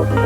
Greetings,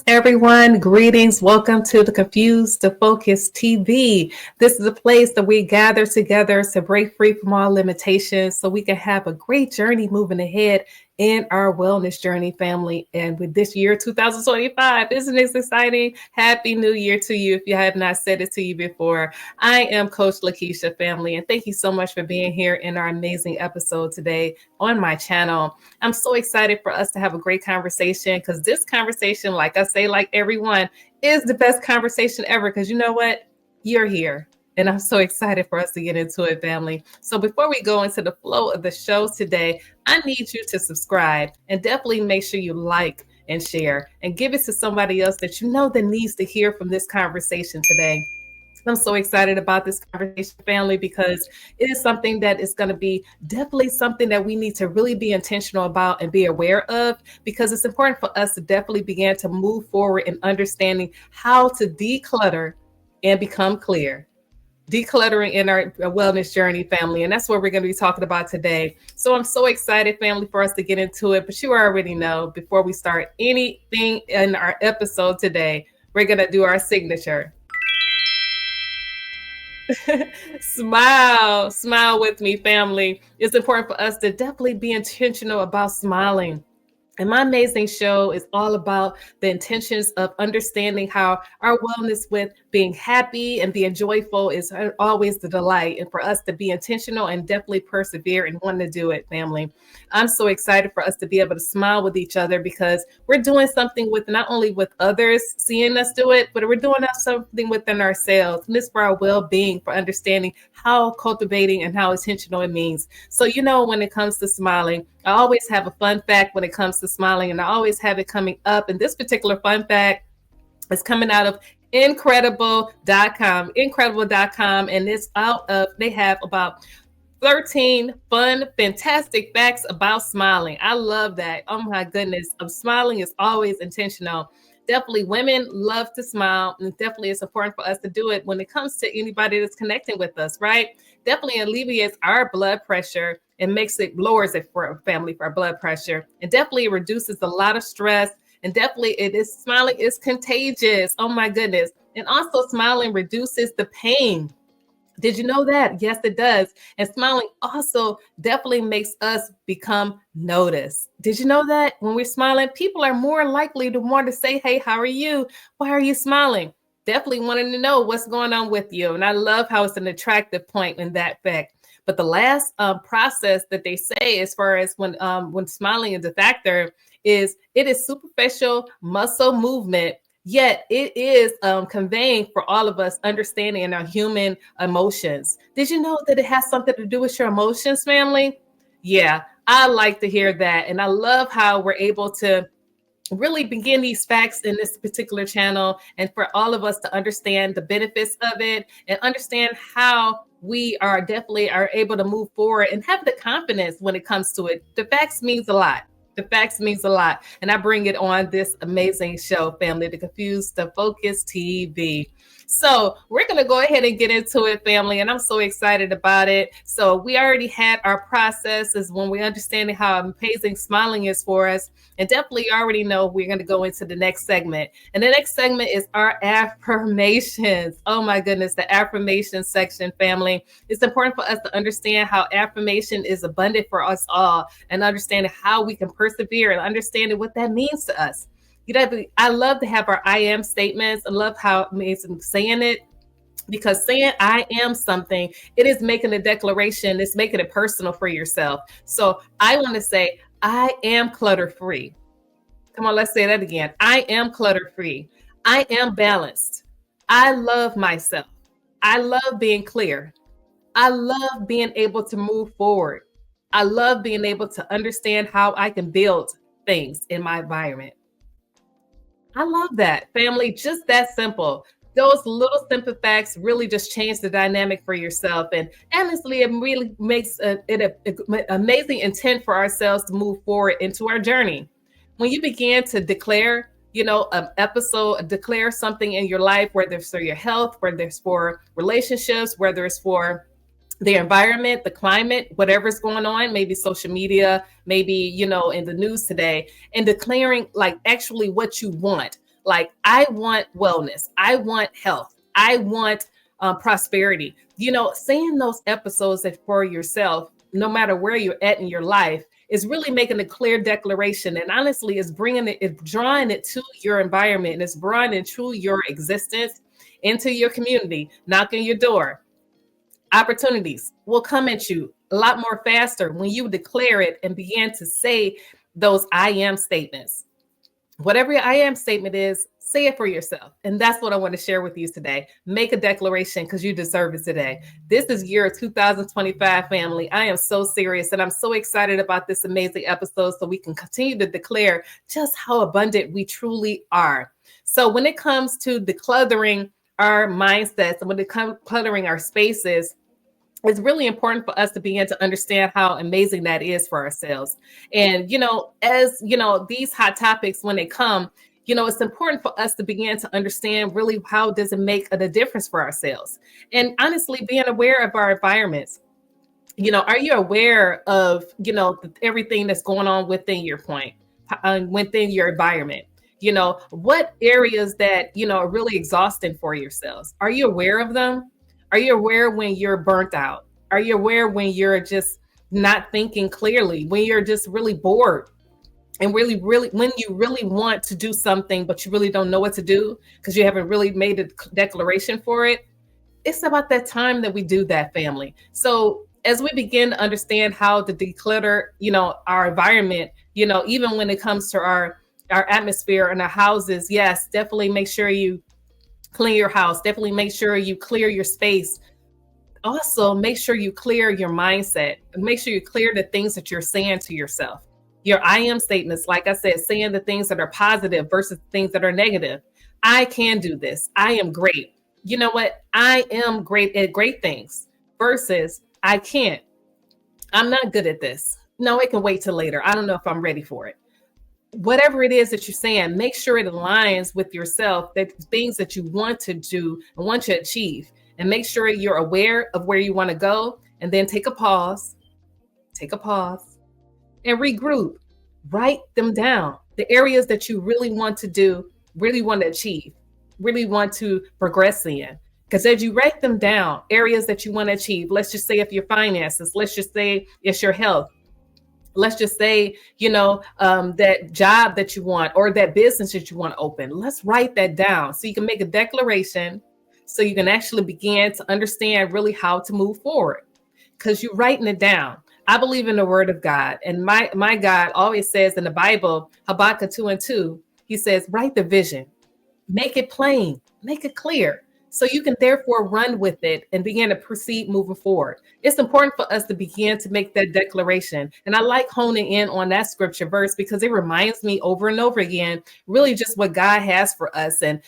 everyone. Greetings. Welcome to the Confused to Focus TV. This is a place that we gather together to break free from all limitations so we can have a great journey moving ahead in our wellness journey, family. And with this year, 2025, isn't it exciting? Happy New Year to you if you have not said it to you before. I am Coach Lekeisha, family, and thank you so much for being here in our amazing episode today on my channel. I'm so excited for us to have a great conversation because this conversation, like I say, like everyone, is the best conversation ever because you know what? You're here. And I'm so excited for us to get into it, family. So before we go into the flow of the show today, I need you to subscribe and definitely make sure you like and share and give it to somebody else that you know that needs to hear from this conversation today. I'm so excited about this conversation, family, because it is something that is going to be definitely something that we need to really be intentional about and be aware of, because it's important for us to definitely begin to move forward in understanding how to declutter and become clear. Decluttering in our wellness journey, family. And that's what we're going to be talking about today. So I'm so excited, family, for us to get into it. But you already know, before we start anything in our episode today, we're going to do our signature. Smile with me, family. It's important for us to definitely be intentional about smiling. And my amazing show is all about the intentions of understanding how our wellness with being happy and being joyful is always the delight. And for us to be intentional and definitely persevere and want to do it, family. I'm so excited for us to be able to smile with each other because we're doing something with not only with others seeing us do it, but we're doing something within ourselves. And this for our well-being, for understanding how cultivating and how intentional it means. So, you know, when it comes to smiling, I always have a fun fact when it comes to smiling, and I always have it coming up. And this particular fun fact is coming out of Incredible.com. Incredible.com, and it's out of, they have about 13 fun, fantastic facts about smiling. I love that. Oh my goodness. Smiling is always intentional. Definitely women love to smile, and definitely it's important for us to do it when it comes to anybody that's connecting with us, right? Definitely alleviates our blood pressure and lowers it for our family, for our blood pressure. And definitely it reduces a lot of stress. And definitely smiling is contagious. Oh my goodness. And also smiling reduces the pain. Did you know that? Yes, it does. And smiling also definitely makes us become noticed. Did you know that when we're smiling, people are more likely to want to say, hey, how are you? Why are you smiling? Definitely wanting to know what's going on with you. And I love how it's an attractive point in that fact. But the last process that they say, as far as when smiling is a factor, is it is superficial muscle movement. Yet it is conveying for all of us understanding in our human emotions. Did you know that it has something to do with your emotions, family? Yeah, I like to hear that. And I love how we're able to really begin these facts in this particular channel, and for all of us to understand the benefits of it and understand how we are able to move forward and have the confidence when it comes to it. The facts means a lot. The facts means a lot. And I bring it on this amazing show, family, the Confused to Focus TV. So we're going to go ahead and get into it, family. And I'm so excited about it. So we already had our processes when we understanding how amazing smiling is for us. And definitely already know we're going to go into the next segment. And the next segment is our affirmations. Oh my goodness, the affirmation section, family. It's important for us to understand how affirmation is abundant for us all and understanding how we can persevere and understanding what that means to us. I love to have our I am statements. I love how it means saying it, because saying I am something, it is making a declaration. It's making it personal for yourself. So I want to say, I am clutter free. Come on, let's say that again. I am clutter free. I am balanced. I love myself. I love being clear. I love being able to move forward. I love being able to understand how I can build things in my environment. I love that, family. Just that simple. Those little simple facts really just change the dynamic for yourself. And honestly, it really makes it an amazing intent for ourselves to move forward into our journey. When you begin to declare episode, declare something in your life, whether it's for your health, whether it's for relationships, whether it's for the environment, the climate, whatever's going on, maybe social media, maybe, in the news today, and declaring like actually what you want. Like, I want wellness, I want health, I want prosperity. Saying those episodes that for yourself, no matter where you're at in your life, is really making a clear declaration. And honestly, it's bringing it, it's drawing it to your environment, and it's drawing it to your existence, into your community, knocking your door. Opportunities will come at you a lot more faster when you declare it and begin to say those I am statements. Whatever your I am statement is, say it for yourself. And that's what I want to share with you today. Make a declaration because you deserve it today. This is year 2025, family. I am so serious and I'm so excited about this amazing episode so we can continue to declare just how abundant we truly are. So when it comes to decluttering our mindsets and when it comes to cluttering our spaces, it's really important for us to begin to understand how amazing that is for ourselves. And, as these hot topics, when they come, it's important for us to begin to understand really how does it make a difference for ourselves. And honestly, being aware of our environments. Are you aware of, everything that's going on within your point, within your environment? What areas that, are really exhausting for yourselves? Are you aware of them? Are you aware when you're burnt out? Are you aware when you're just not thinking clearly, when you're just really bored and really, when you really want to do something, but you really don't know what to do because you haven't really made a declaration for it? It's about that time that we do that, family. So as we begin to understand how to declutter, our environment, even when it comes to our atmosphere and our houses, yes, definitely make sure you clean your house. Definitely make sure you clear your space. Also, make sure you clear your mindset. Make sure you clear the things that you're saying to yourself. Your I am statements, like I said, saying the things that are positive versus things that are negative. I can do this. I am great. You know what? I am great at great things versus I can't. I'm not good at this. No, it can wait till later. I don't know if I'm ready for it. Whatever it is that you're saying, make sure it aligns with yourself, that things that you want to do and want to achieve, and make sure you're aware of where you want to go. And then take a pause and regroup. Write them down. The areas that you really want to do, really want to achieve, really want to progress in. Because as you write them down, areas that you want to achieve, let's just say if your finances, let's just say it's your health. Let's just say, that job that you want or that business that you want to open. Let's write that down so you can make a declaration so you can actually begin to understand really how to move forward because you're writing it down. I believe in the word of God. And my God always says in the Bible, Habakkuk 2:2, he says, write the vision, make it plain, make it clear. So you can therefore run with it and begin to proceed moving forward. It's important for us to begin to make that declaration. And I like honing in on that scripture verse because it reminds me over and over again, really just what God has for us and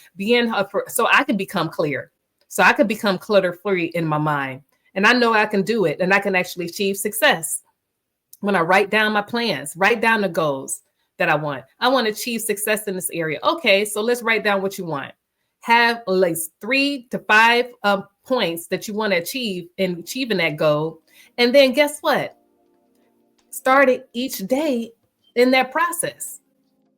so I can become clear. So I could become clutter free in my mind. And I know I can do it and I can actually achieve success when I write down my plans, write down the goals that I want. I want to achieve success in this area. Okay, so let's write down what you want. Have at least 3 to 5 points that you want to achieve in achieving that goal. And then guess what? Start it each day in that process.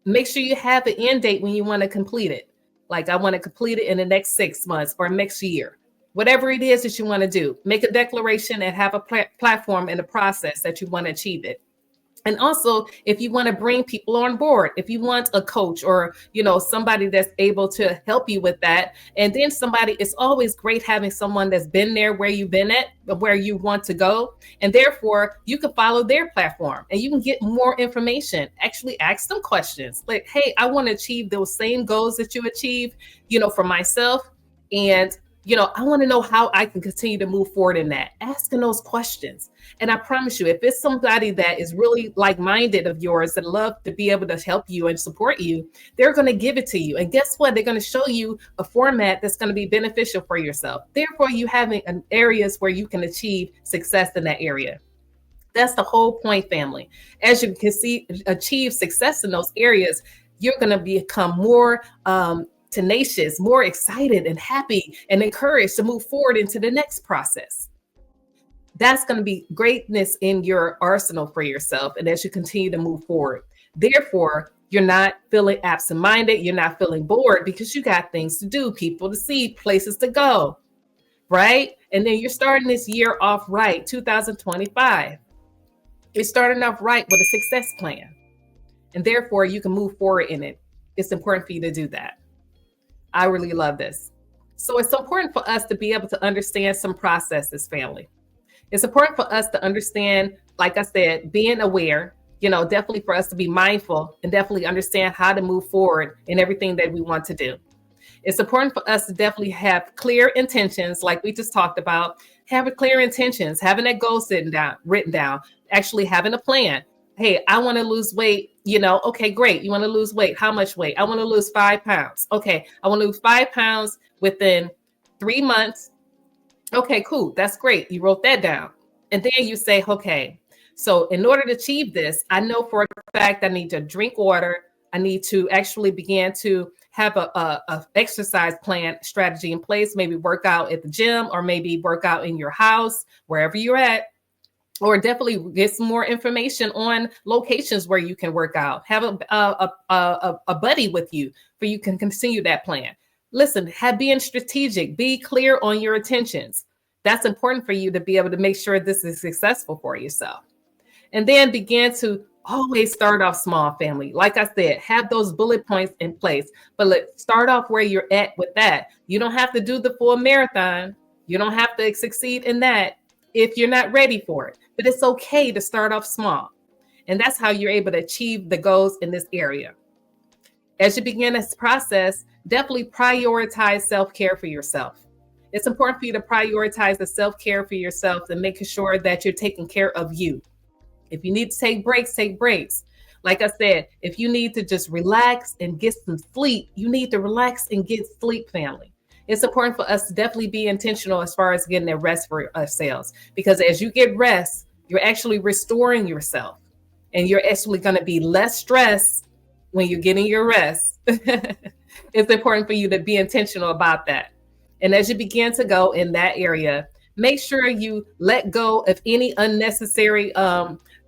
Make sure you have an end date when you want to complete it. Like I want to complete it in the next 6 months or next year. Whatever it is that you want to do, make a declaration and have a platform in the process that you want to achieve it. And also, if you want to bring people on board, if you want a coach or, somebody that's able to help you with that, and then it's always great having someone that's been there where you've been at, where you want to go. And therefore, you can follow their platform and you can get more information. Actually ask them questions like, hey, I want to achieve those same goals that you achieve, for myself. And I want to know how I can continue to move forward in that. Asking those questions. And I promise you, if it's somebody that is really like-minded of yours that love to be able to help you and support you, they're going to give it to you. And guess what? They're going to show you a format that's going to be beneficial for yourself. Therefore, you having areas where you can achieve success in that area. That's the whole point, family. As you can see, achieve success in those areas, you're going to become more tenacious, more excited and happy and encouraged to move forward into the next process. That's going to be greatness in your arsenal for yourself. And as you continue to move forward, therefore, you're not feeling absent minded. You're not feeling bored because you got things to do, people to see, places to go, right? And then you're starting this year off right, 2025. You're starting off right with a success plan. And therefore, you can move forward in it. It's important for you to do that. I really love this. So it's important for us to be able to understand some processes, family. It's important for us to understand, like I said, being aware, definitely for us to be mindful and definitely understand how to move forward in everything that we want to do. It's important for us to definitely have clear intentions, like we just talked about, having clear intentions, having that goal written down, actually having a plan. Hey, I want to lose weight. Okay, great. You want to lose weight. How much weight? I want to lose 5 pounds. Okay, I want to lose 5 pounds within 3 months. Okay, cool. That's great. You wrote that down. And then you say, okay, so in order to achieve this, I know for a fact I need to drink water. I need to actually begin to have a exercise plan strategy in place, maybe work out at the gym or maybe work out in your house, wherever you're at, or definitely get some more information on locations where you can work out. Have a buddy with you for you can continue that plan. Listen, being strategic, be clear on your intentions. That's important for you to be able to make sure this is successful for yourself. And then begin to always start off small, family. Like I said, have those bullet points in place, but let's start off where you're at with that. You don't have to do the full marathon. You don't have to succeed in that if you're not ready for it, but it's okay to start off small. And that's how you're able to achieve the goals in this area. As you begin this process, definitely prioritize self-care for yourself. It's important for you to prioritize the self-care for yourself and making sure that you're taking care of you. If you need to take breaks, take breaks. Like I said, if you need to just relax and get some sleep, you need to relax and get sleep, family. It's important for us to definitely be intentional as far as getting that rest for ourselves, because as you get rest, you're actually restoring yourself and you're actually going to be less stressed when you're getting your rest. It's important for you to be intentional about that. And as you begin to go in that area, make sure you let go of any unnecessary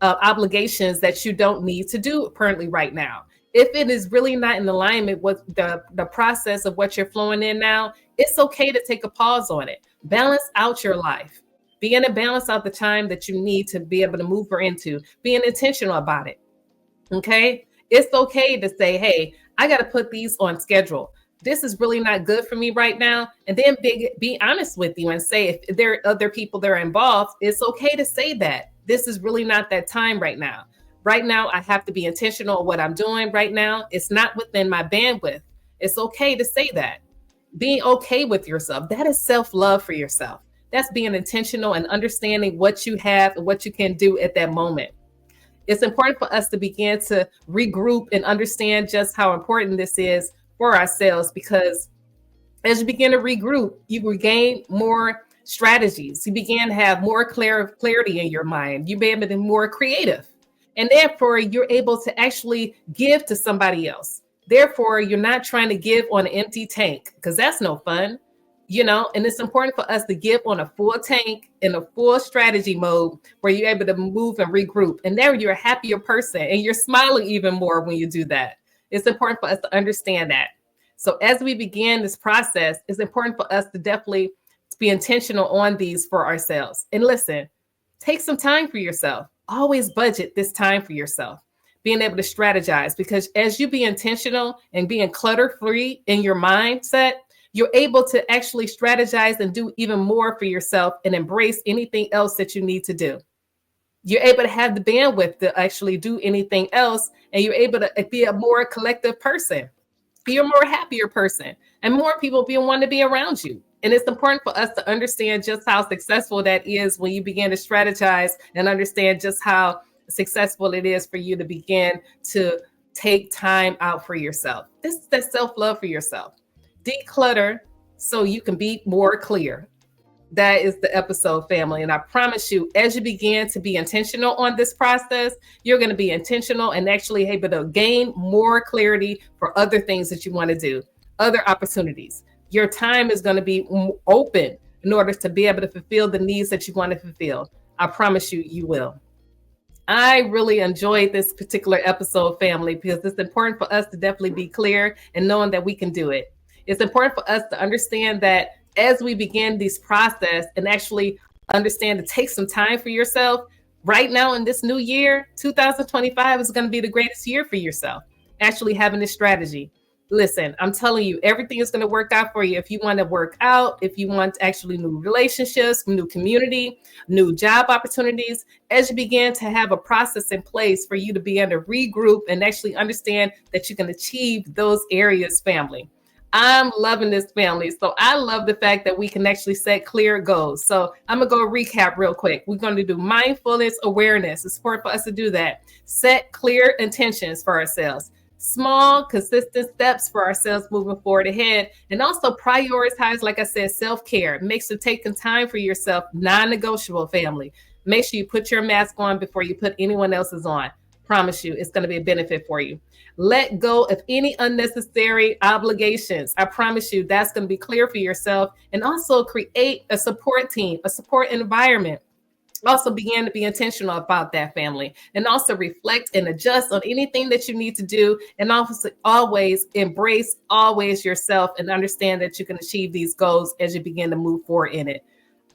obligations that you don't need to do currently right now. If it is really not in alignment with the process of what you're flowing in now, it's okay to take a pause on it. Balance out your life. Begin to balance out the time that you need to be able to move her into. Being intentional about it. Okay? It's okay to say, hey, I got to put these on schedule. This is really not good for me right now. And then be honest with you and say, if there are other people that are involved, it's okay to say that. This is really not that time right now. Right now, I have to be intentional on what I'm doing right now. It's not within my bandwidth. It's okay to say that. Being okay with yourself, that is self-love for yourself. That's being intentional and understanding what you have and what you can do at that moment. It's important for us to begin to regroup and understand just how important this is for ourselves, because as you begin to regroup, you regain more strategies. You begin to have more clarity in your mind. You begin to be more creative. And therefore, you're able to actually give to somebody else. Therefore, you're not trying to give on an empty tank, because that's no fun, and it's important for us to give on a full tank in a full strategy mode where you're able to move and regroup. And there you're a happier person and you're smiling even more when you do that. It's important for us to understand that. So as we begin this process, it's important for us to definitely be intentional on these for ourselves. And listen, take some time for yourself. Always budget this time for yourself. Being able to strategize, because as you be intentional and being clutter-free in your mindset, you're able to actually strategize and do even more for yourself and embrace anything else that you need to do. You're able to have the bandwidth to actually do anything else, and you're able to be a more collective person. Be a more happier person, and more people want to be around you. And it's important for us to understand just how successful that is when you begin to strategize and understand just how successful it is for you to begin to take time out for yourself. This is that self-love for yourself. Declutter so you can be more clear. that is the episode, family. And I promise you, as you begin to be intentional on this process, you're going to be intentional and actually able to gain more clarity for other things that you want to do, other opportunities. Your time is going to be open in order to be able to fulfill the needs that you want to fulfill. I promise you, you will. I really enjoyed this particular episode, family, because it's important for us to definitely be clear and knowing that we can do it. It's important for us to understand that as we begin this process and actually understand to take some time for yourself, right now in this new year, 2025 is going to be the greatest year for yourself. Actually having this strategy. Listen, I'm telling you, everything is going to work out for you. If you want to work out, if you want actually new relationships, new community, new job opportunities, as you begin to have a process in place for you to be able to regroup and actually understand that you can achieve those areas, family. I'm loving this, family. So I love the fact that we can actually set clear goals. So I'm going to go recap real quick. We're going to do mindfulness awareness. It's important for us to do that. Set clear intentions for ourselves. Small, consistent steps for ourselves moving forward ahead. And also prioritize, like I said, self-care. Make sure taking time for yourself, non-negotiable, family. Make sure you put your mask on before you put anyone else's on. Promise you, it's going to be a benefit for you. Let go of any unnecessary obligations. I promise you, that's going to be clear for yourself. And also create a support team, a support environment. Also begin to be intentional about that, family, and also reflect and adjust on anything that you need to do. And also always embrace always yourself and understand that you can achieve these goals as you begin to move forward in it.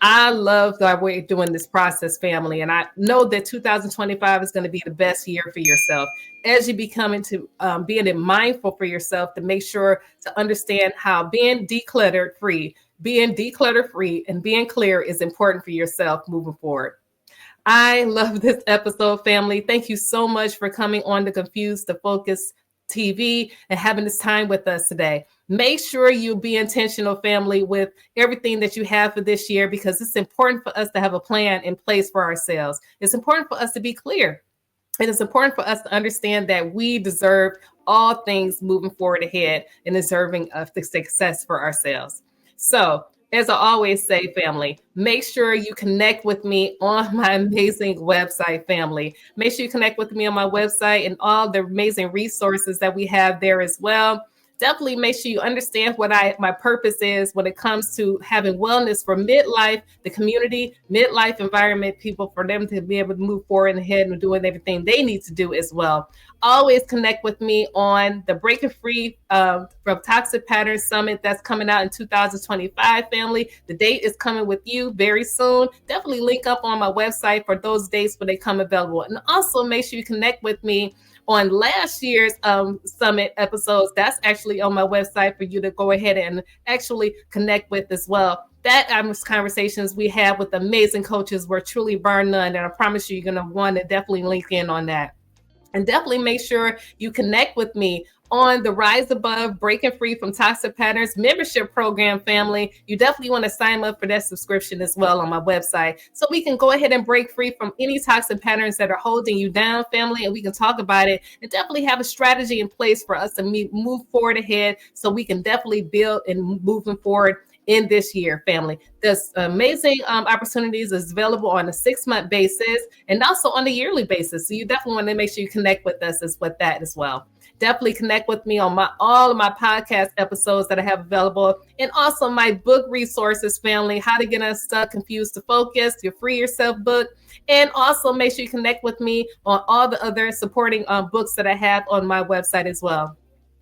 I love the way you're doing this process, family. And I know that 2025 is going to be the best year for yourself as you become into being mindful for yourself to make sure to understand how being decluttered free and being clear is important for yourself moving forward. I love this episode, family. Thank you so much for coming on to Confused to Focus TV and having this time with us today. Make sure you be intentional, family, with everything that you have for this year, because it's important for us to have a plan in place for ourselves. It's important for us to be clear. And it's important for us to understand that we deserve all things moving forward ahead and deserving of the success for ourselves. So, as I always say, family, make sure you connect with me on my amazing website, family. Make sure you connect with me on my website and all the amazing resources that we have there as well. Definitely make sure you understand what my purpose is when it comes to having wellness for midlife, the community, midlife environment, people, for them to be able to move forward and ahead and doing everything they need to do as well. Always connect with me on the Breaking Free from Toxic Patterns Summit that's coming out in 2025, family. The date is coming with you very soon. Definitely link up on my website for those dates when they come available. And also make sure you connect with me on last year's summit episodes. That's actually on my website for you to go ahead and actually connect with as well. That conversations we have with amazing coaches were truly bar none. And I promise you, you're going to want to definitely link in on that. And definitely make sure you connect with me on the Rise Above Breaking Free from Toxic Patterns membership program, family. You definitely want to sign up for that subscription as well on my website, so we can go ahead and break free from any toxic patterns that are holding you down, family, and we can talk about it and definitely have a strategy in place for us to move forward ahead, so we can definitely build and moving forward in this year, family. There's amazing opportunities is available on a 6-month basis and also on a yearly basis. So you definitely want to make sure you connect with us with that as well. Definitely connect with me on all of my podcast episodes that I have available, and also my book resources, family, How to Get Unstuck, Confused to Focus, your Free Yourself book. And also make sure you connect with me on all the other supporting books that I have on my website as well.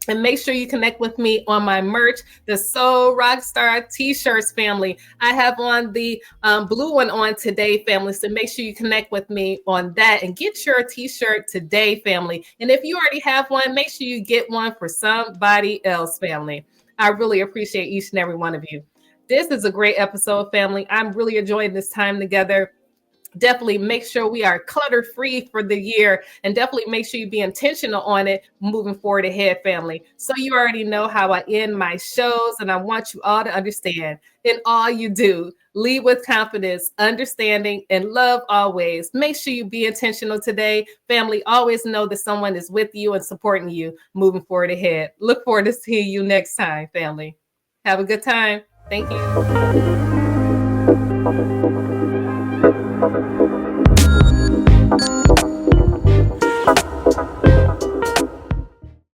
And make sure you connect with me on my merch, the Soul Rockstar t-shirts, family. I have on the blue one on today, family. So make sure you connect with me on that and get your t-shirt today, family. And if you already have one, make sure you get one for somebody else, family. I really appreciate each and every one of you. This is a great episode, family. I'm really enjoying this time together. Definitely make sure we are clutter free for the year, and definitely make sure you be intentional on it moving forward ahead, family. So you already know how I end my shows, and I want you all to understand, in all you do, lead with confidence, understanding, and love always. Make sure you be intentional today, family. Always know that someone is with you and supporting you moving forward ahead. Look forward to seeing you next time, family. Have a good time. Thank you.